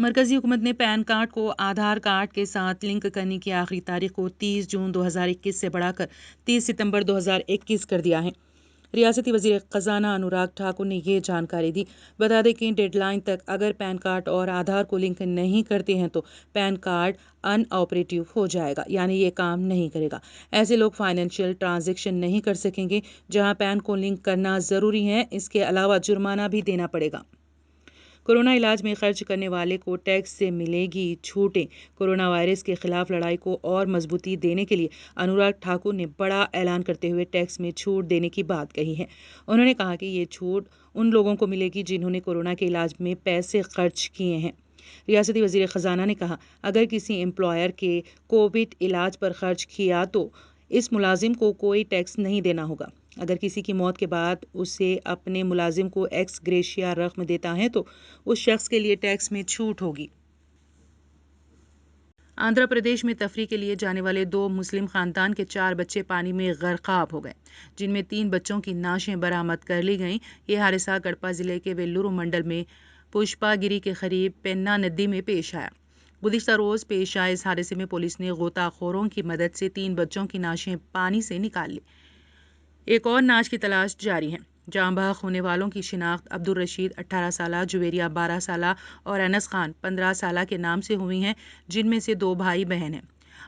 मरकजी हुकूमत ने पैन कार्ड को आधार कार्ड के साथ लिंक करने की आखिरी तारीख को 30 जून 2021 से बढ़ाकर 30 सितंबर 2021 कर दिया है। रियासती वजीर खजाना अनुराग ठाकुर ने ये जानकारी दी। बता दें कि डेडलाइन तक अगर पैन कार्ड और आधार को लिंक नहीं करते हैं तो पैन कार्ड अनऑपरेटिव हो जाएगा, यानी ये काम नहीं करेगा। ऐसे लोग फाइनेंशियल ट्रांजैक्शन नहीं कर सकेंगे जहां पैन को लिंक करना ज़रूरी है। इसके अलावा जुर्माना भी देना पड़ेगा। कोरोना इलाज में खर्च करने वाले को टैक्स से मिलेगी छूटें। कोरोना वायरस के खिलाफ लड़ाई को और मजबूती देने के लिए अनुराग ठाकुर ने बड़ा ऐलान करते हुए टैक्स में छूट देने की बात कही है। उन्होंने कहा कि ये छूट उन लोगों को मिलेगी जिन्होंने कोरोना के इलाज में पैसे खर्च किए हैं। रियासती वजीर खजाना ने कहा, अगर किसी एम्प्लॉयर के कोविड इलाज पर खर्च किया तो इस मुलाजिम को कोई टैक्स नहीं देना होगा। अगर किसी की मौत के बाद उसे अपने मुलाजिम को एक्स ग्रेशिया रकम देता है तो उस शख्स के लिए टैक्स में छूट होगी। आंध्र प्रदेश में तफरी के लिए जाने वाले 2 मुस्लिम खानदान के 4 बच्चे पानी में गर्काब हो गए, जिनमें 3 बच्चों की नाशें बरामद कर ली गईं। ये हादसा कड़पा जिले के वेल्लूरू मंडल में पुष्पागिरी के करीब पेन्ना नदी में पेश आया। गुज़िश्ता रोज़ पेश आए इस हादसे में पुलिस ने गोताखोरों की मदद से 3 बच्चों की नाशें पानी से निकाल ली। एक और नाश की तलाश जारी है। जाँ बहक होने वालों की शिनाख्त अब्दुल रशीद 18 साला, जुवेरिया 12 साला और अनस खान 15 साला के नाम से हुई हैं, जिनमें से 2 भाई बहन हैं।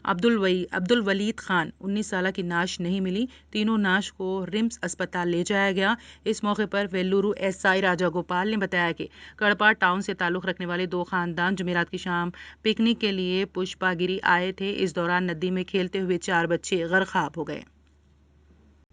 अब्दुल वलीद खान 19 साला की नाश नहीं मिली। तीनों नाश को रिम्स अस्पताल ले जाया गया। इस मौके पर वेल्लूरू एसआई राजा गोपाल ने बताया कि कड़पा टाउन से ताल्लुक़ रखने वाले 2 खानदान जुमेरात की शाम पिकनिक के लिए पुष्पागिरी आए थे। इस दौरान नदी में खेलते हुए 4 बच्चे गर्काब हो गए।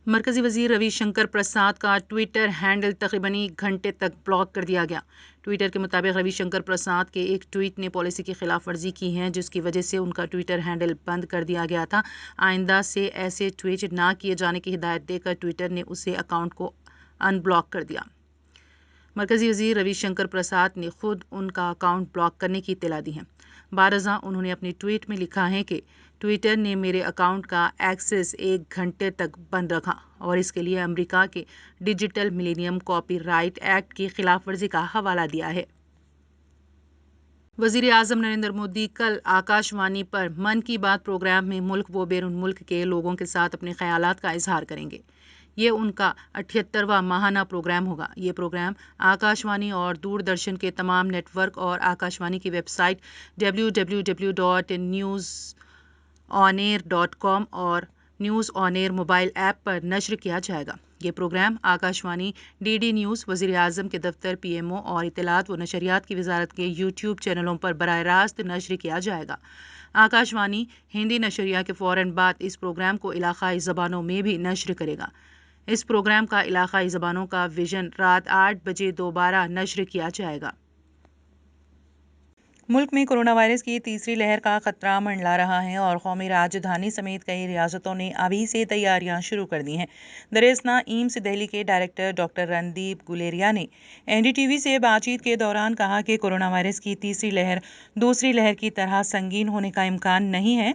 मरकजी वजीर रविशंकर प्रसाद का ट्विटर हैंडल तकरीबन 1 घंटे तक ब्लॉक कर दिया गया। ट्विटर के मुताबिक रविशंकर प्रसाद के एक ट्वीट ने पॉलिसी की खिलाफ वर्जी की है, जिसकी वजह से उनका ट्विटर हैंडल बंद कर दिया गया था। आइंदा से ऐसे ट्वीट ना किए जाने की हिदायत देकर ट्विटर ने उसे अकाउंट को अनब्लॉक कर दिया। मरकजी वजीर रविशंकर प्रसाद ने खुद उनका अकाउंट ब्लॉक करने की इत्तला दी है। बारज़ा उन्होंने अपनी ट्वीट में लिखा है कि ट्विटर ने मेरे अकाउंट का एक्सेस 1 घंटे तक बंद रखा और इसके लिए अमेरिका के डिजिटल मिलेनियम कॉपीराइट एक्ट की खिलाफ वर्जी का हवाला दिया है। वज़ीर आज़म नरेंद्र मोदी कल आकाशवाणी पर मन की बात प्रोग्राम में मुल्क व बैरून मुल्क के लोगों के साथ अपने ख्यालात का इजहार करेंगे। ये उनका 78वां माहाना प्रोग्राम होगा। ये प्रोग्राम आकाशवाणी और दूरदर्शन के तमाम नेटवर्क और आकाशवाणी की वेबसाइट www.newsonair.com और news on air mobile app पर नश्र किया जाएगा। ये प्रोग्राम आकाशवाणी, डीडी न्यूज़, वज़ीर आज़म के दफ्तर, पीएमओ और इत्तलात व नशरियात की वजारत के यूट्यूब चैनलों पर बराह रास्त नश्र किया जाएगा। आकाशवाणी हिंदी नशरिया के फ़ौरन बाद इस प्रोग्राम को इलाक़ाई ज़बानों में भी नश्र करेगा। इस प्रोग्राम का इलाक़ाई ज़बानों का विजन रात 8 बजे दोबारा नश्र किया जाएगा। मुल्क में कोरोना वायरस की तीसरी लहर का खतरा मंडला रहा है और कौमी राजधानी समेत कई रियासतों ने अभी से तैयारियां शुरू कर दी हैं। दरअसल एम्स दिल्ली के डायरेक्टर डॉक्टर रणदीप गुलेरिया ने एनडीटीवी से बातचीत के दौरान कहा कि कोरोना वायरस की तीसरी लहर दूसरी लहर की तरह संगीन होने का इम्कान नहीं है।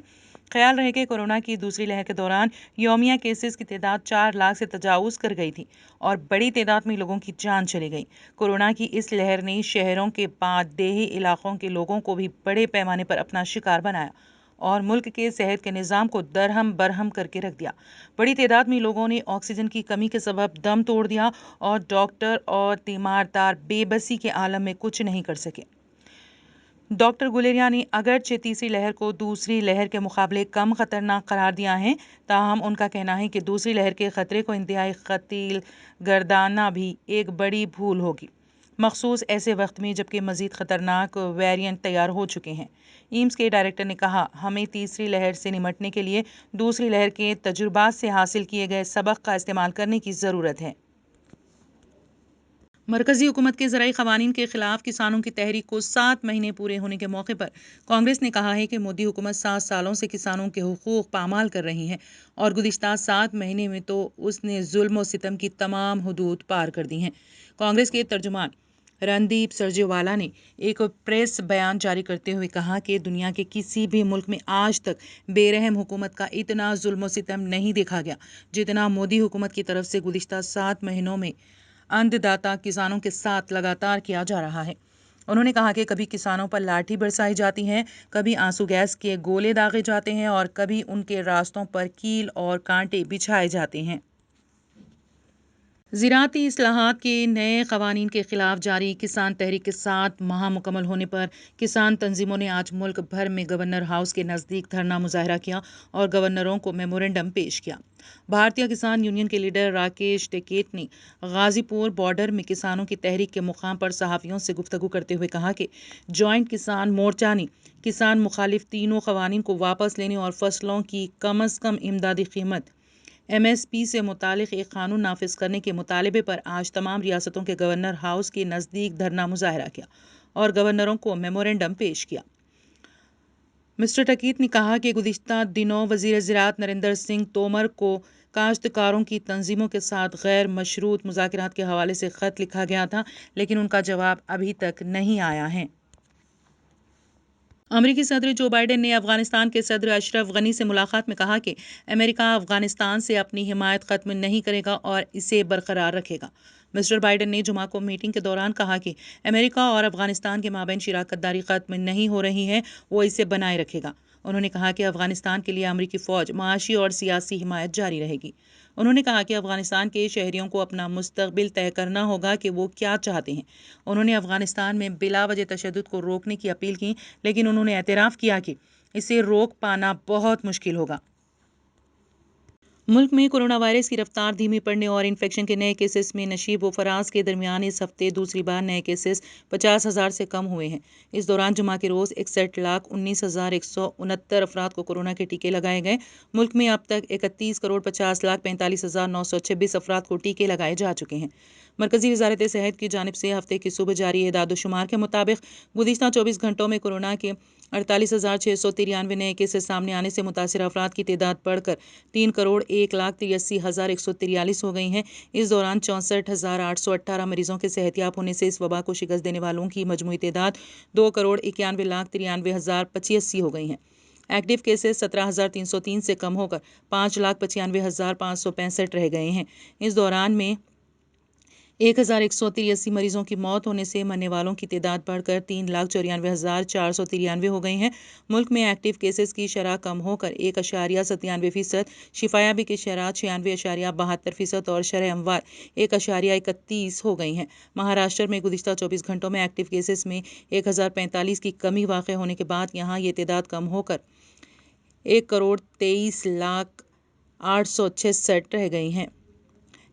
ख्याल रहे कि कोरोना की दूसरी लहर के दौरान यौमिया केसेस की तादाद 4 लाख से तजावुज़ कर गई थी और बड़ी तादाद में लोगों की जान चली गई। कोरोना की इस लहर ने शहरों के बाद देही इलाकों के लोगों को भी बड़े पैमाने पर अपना शिकार बनाया और मुल्क के सेहत के निज़ाम को दरहम बरहम करके रख दिया। बड़ी तादाद में लोगों ने ऑक्सीजन की कमी के सबब दम तोड़ दिया और डॉक्टर और तीमारदार बेबसी के आलम में कुछ नहीं कर सके। डॉक्टर गुलेरिया ने अगरचे तीसरी लहर को दूसरी लहर के मुकाबले कम खतरनाक करार दिया है, ताहम उनका कहना है कि दूसरी लहर के खतरे को इंतहाई कतील गर्दाना भी एक बड़ी भूल होगी, मखसूस ऐसे वक्त में जबकि मजीद खतरनाक वेरिएंट तैयार हो चुके हैं। एम्स के डायरेक्टर ने कहा, हमें तीसरी लहर से निमटने के लिए दूसरी लहर के तजुर्बात से हासिल किए गए सबक का इस्तेमाल करने की ज़रूरत है। मरकजी हुकूमत के ज़राई क़वानीन के खिलाफ किसानों की तहरीक को 7 महीने पूरे होने के मौके पर कांग्रेस ने कहा है कि मोदी हुकूमत 7 सालों से किसानों के हुकूक पामाल कर रही है और गुज़िश्ता 7 महीने में तो उसने जुल्म और सितम की तमाम हदूद पार कर दी हैं। कांग्रेस के तर्जुमान रणदीप सुरजेवाला ने एक प्रेस बयान जारी करते हुए कहा कि दुनिया के किसी भी मुल्क में आज तक बेरहम हुकूमत का इतना जुल्म और सितम नहीं देखा गया जितना मोदी हुकूमत की तरफ से गुज़िश्ता 7 महीनों में अन्नदाता किसानों के साथ लगातार किया जा रहा है। انہوں نے کہا کہ کبھی کسانوں پر لاٹھی برسائی جاتی ہیں، کبھی آنسو گیس کے گولے داغے جاتے ہیں اور کبھی ان کے راستوں پر کیل اور کانٹے بچھائے جاتے ہیں۔ زراعتی اصلاحات کے نئے قوانین کے خلاف جاری کسان تحریک کے 7 ماہ مکمل ہونے پر کسان تنظیموں نے آج ملک بھر میں گورنر ہاؤس کے نزدیک دھرنا مظاہرہ کیا اور گورنروں کو میمورنڈم پیش کیا۔ بھارتیہ کسان یونین کے لیڈر راکیش ٹیکیت نے غازی پور بارڈر میں کسانوں کی تحریک کے مقام پر صحافیوں سے گفتگو کرتے ہوئے کہا کہ جوائنٹ کسان مورچہ نے کسان مخالف تینوں قوانین کو واپس لینے اور فصلوں کی کم از کم امدادی قیمت MSP سے متعلق ایک قانون نافذ کرنے کے مطالبے پر آج تمام ریاستوں کے گورنر ہاؤس کے نزدیک دھرنا مظاہرہ کیا اور گورنروں کو میمورنڈم پیش کیا۔ مسٹر ٹکیت نے کہا کہ گزشتہ دنوں وزیر زراعت نریندر سنگھ تومر کو کاشتکاروں کی تنظیموں کے ساتھ غیر مشروط مذاکرات کے حوالے سے خط لکھا گیا تھا، لیکن ان کا جواب ابھی تک نہیں آیا ہے۔ امریکی صدر جو بائیڈن نے افغانستان کے صدر اشرف غنی سے ملاقات میں کہا کہ امریکہ افغانستان سے اپنی حمایت ختم نہیں کرے گا اور اسے برقرار رکھے گا۔ مسٹر بائیڈن نے جمعہ کو میٹنگ کے دوران کہا کہ امریکہ اور افغانستان کے مابین شراکت داری ختم نہیں ہو رہی ہے، وہ اسے بنائے رکھے گا۔ انہوں نے کہا کہ افغانستان کے لیے امریکی فوج معاشی اور سیاسی حمایت جاری رہے گی۔ انہوں نے کہا کہ افغانستان کے شہریوں کو اپنا مستقبل طے کرنا ہوگا کہ وہ کیا چاہتے ہیں۔ انہوں نے افغانستان میں بلا وجہ تشدد کو روکنے کی اپیل کی، لیکن انہوں نے اعتراف کیا کہ اسے روک پانا بہت مشکل ہوگا۔ ملک میں کورونا وائرس کی رفتار دھیمی پڑنے اور انفیکشن کے نئے کیسز میں نشیب و فراز کے درمیان اس ہفتے دوسری بار نئے کیسز 50,000 سے کم ہوئے ہیں۔ اس دوران جمعہ کے روز 61,19,169 افراد کو کورونا کے ٹیکے لگائے گئے۔ ملک میں اب تک 31,50,45,926 افراد کو ٹیکے لگائے جا چکے ہیں۔ مرکزی وزارت صحت کی جانب سے ہفتے کی صبح جاری اعداد و شمار کے مطابق گزشتہ 24 گھنٹوں میں کورونا کے 48,693 نئے کیسز سامنے آنے سے متاثرہ افراد کی تعداد بڑھ کر 3,01,83,143 ہو گئی ہے۔ اس دوران 64,818 مریضوں کے صحت یاب ہونے سے اس وبا کو شکست دینے والوں کی مجموعی تعداد 2,91,93,085 ہو گئی ہے۔ ایکٹیو کیسز 17,303 سے کم ہو کر 5,95,565 رہ گئے ہیں۔ اس دوران میں 1,183 مریضوں کی موت ہونے سے مرنے والوں کی تعداد بڑھ کر 3,94,493 ہو گئی ہے۔ ملک میں ایکٹیو کیسز کی شرح کم ہو کر 1.97%، شفا یابی کی شرح 96.72% اور شرح اموات 1.31 ہو گئی ہیں۔ مہاراشٹر میں گزشتہ 24 گھنٹوں میں ایکٹیو کیسز میں 1,045 کی کمی واقع ہونے کے بعد یہاں یہ تعداد کم ہو کر 1,23,866 رہ گئی ہے۔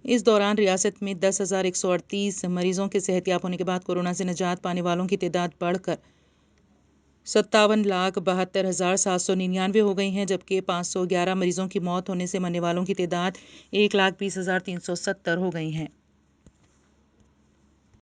اس دوران ریاست میں 10,138 مریضوں کے صحت یاب ہونے کے بعد کورونا سے نجات پانے والوں کی تعداد بڑھ کر 57,72,799 ہو گئی ہیں، جبکہ 511 مریضوں کی موت ہونے سے مرنے والوں کی تعداد 1,20,370 ہو گئی ہیں۔